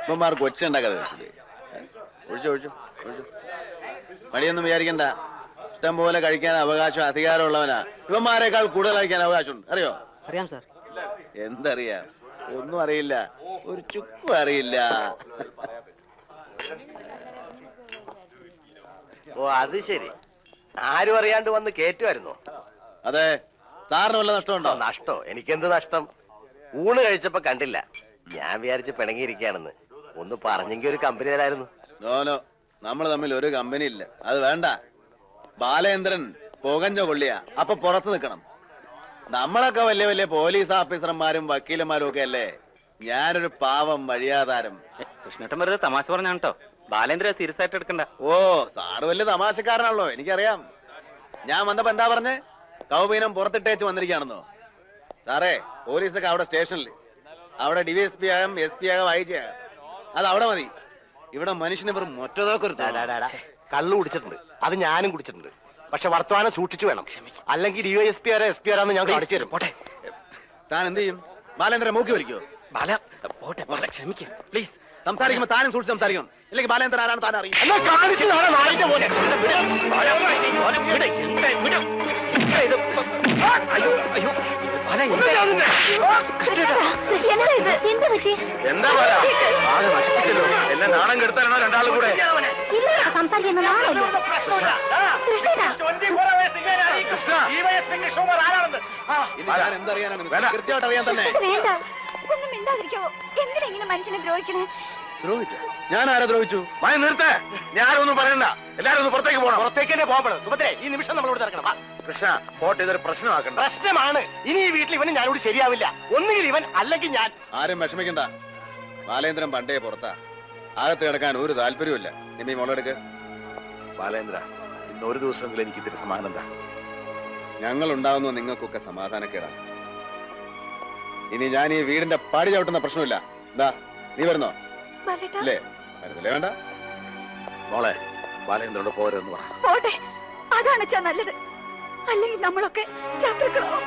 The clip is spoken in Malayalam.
ഇവന്മാർക്ക് ഒച്ച ഉണ്ടാക്കാതെ ഒഴിച്ചു ഒഴിച്ചു ഒഴിച്ചു. മടിയൊന്നും വിചാരിക്കണ്ട. ഇഷ്ടം പോലെ കഴിക്കാൻ അവകാശം അധികാരമുള്ളവനാ. ഇവന്മാരെക്കാൾ കൂടുതൽ കഴിക്കാൻ അവകാശമുണ്ട്. അറിയോ? അറിയാം സാർ. എന്തറിയാം? ഒന്നും അറിയില്ല. ഒരു ചുക്കും അറിയില്ല. ഓ അത് ശരി. ആരും അറിയാണ്ട് വന്ന് കേറ്റുമായിരുന്നോ? അതെ. സാറിന് വല്ല നഷ്ടമുണ്ടോ? നഷ്ടോ? എനിക്കെന്ത് നഷ്ടം? ഊണ് കഴിച്ചപ്പോ കണ്ടില്ല. ഞാൻ വിചാരിച്ച് പിണങ്ങിയിരിക്കുകയാണെന്ന്. ഒന്ന് പറഞ്ഞെങ്കിൽ ഒരു കമ്പനി തരായിരുന്നു. നോനോ, നമ്മൾ തമ്മിൽ ഒരു കമ്പനി ഇല്ല. അത് വേണ്ട. ബാലേന്ദ്രൻ പുകഞ്ഞ കൊള്ളിയാ. അപ്പൊ പുറത്ത് നിൽക്കണം. നമ്മളൊക്കെ വലിയ വലിയ പോലീസ് ഓഫീസർമാരും വക്കീലന്മാരും ഒക്കെ അല്ലേ. ഞാനൊരു പാവം വഴിയാധാരം. കൃഷ്ണേട്ടൻ വെറുതെ തമാശ പറഞ്ഞാണ് കേട്ടോ. ബാലേന്ദ്ര സീരിയസ് ആയിട്ട് എടുക്കണ്ട. ഓ, സാറ് വലിയ തമാശക്കാരനാണല്ലോ, എനിക്കറിയാം. ഞാൻ വന്നപ്പോ എന്താ പറഞ്ഞേ? കൗബീനം പുറത്തിട്ടേച്ച് വന്നിരിക്കുകയാണെന്നോ? സാറേ, പോലീസൊക്കെ അവിടെ സ്റ്റേഷനിൽ. അവിടെ DSP ആകാം, SP ആകാം, IG ആകാം. അത് അവിടെ മതി. ഇവിടെ മനുഷ്യന് വെറും മൊറ്റതൊക്കെ കള്ളു കുടിച്ചിട്ടുണ്ട്. അത് ഞാനും കുടിച്ചിട്ടുണ്ട്. പക്ഷെ വർത്തമാനം സൂക്ഷിച്ചു വേണം. അല്ലെങ്കിൽ DYSP ആരാ SP ആരാന്ന് ഞാൻ കാണിച്ചു തരും. പോട്ടെ. താൻ എന്ത് ചെയ്യും? ബാലേന്ദ്രൻ മൂക്കി വലിക്കോ? ബാല പോട്ടെ പോട്ടെ, ക്ഷമിക്കാം പ്ലീസ്. സംസാരിക്കുമ്പോ താനും സൂക്ഷിച്ച് സംസാരിക്കണം. ഇല്ലെങ്കിൽ ബാലേന്ദ്രൻ ആരാണ് താൻ അറിയും. എന്താ ആകെ നശിപ്പിച്ചല്ലോ. എന്നെ നാണം കെടുത്താനാണോ രണ്ടാളും കൂടെ? എന്തറിയാനാണ്? കൃത്യമായിട്ട് അറിയാൻ തന്നെ. ഒന്നും മിണ്ടാതിരിക്കാവോ? എന്തിനാ ഇങ്ങനെ മനുഷ്യനെ ദ്രോഹിക്കണേ? ദ്രോഹിച്ചു? ഞാൻ ആരെ ദ്രോഹിച്ചു? മഴ നിർത്തേ. ഞാനൊന്നും പറയണ്ട. എല്ലാരും ഒന്ന് പുറത്തേക്ക് പോകണം. പുറത്തേക്ക് തന്നെ പോകണം. സുഭദ്രേ, ഈ നിമിഷം നമ്മളോട് ഇറക്കണം. കൃഷ്ണ, പോട്ടെ, ഇതൊരു പ്രശ്നമാക്കണ്ട. പ്രശ്നമാണ്. ഇനി ഈ വീട്ടിൽ ഇവന് ഞാനോട് ശരിയാവില്ല. ഒന്നുകിൽ ഇവൻ, അല്ലെങ്കിൽ ഞാൻ. ആരും വിഷമിക്കണ്ട. ബാലേന്ദ്രൻ പണ്ടേ പുറത്താ. അകത്ത് കിടക്കാൻ ഒരു താല്പര്യമില്ല. നിമ്മി മോളെടുക്ക്. ബാലേന്ദ്ര, ഇന്ന് ഒരു ദിവസമെങ്കിലും എനിക്ക് ഇത്തിരി സമാധാനം എന്താ? ഞങ്ങൾ ഉണ്ടാവുന്നു നിങ്ങൾക്കൊക്കെ സമാധാനക്കേടാണ്. ഇനി ഞാൻ ഈ വീടിന്റെ പാടി ചവിട്ടുന്ന പ്രശ്നമില്ല. എന്താ, നീ വരുന്നോ? ഇല്ലേ? വരുന്നില്ലേ? വേണ്ട. മോളെ, ബാലേന്ദ്രനോട് പോരെന്ന് പറ. പോട്ടെ, അതാണ് നല്ലത്. അല്ലെങ്കിൽ നമ്മളൊക്കെ ശത്രുക്കളാവും.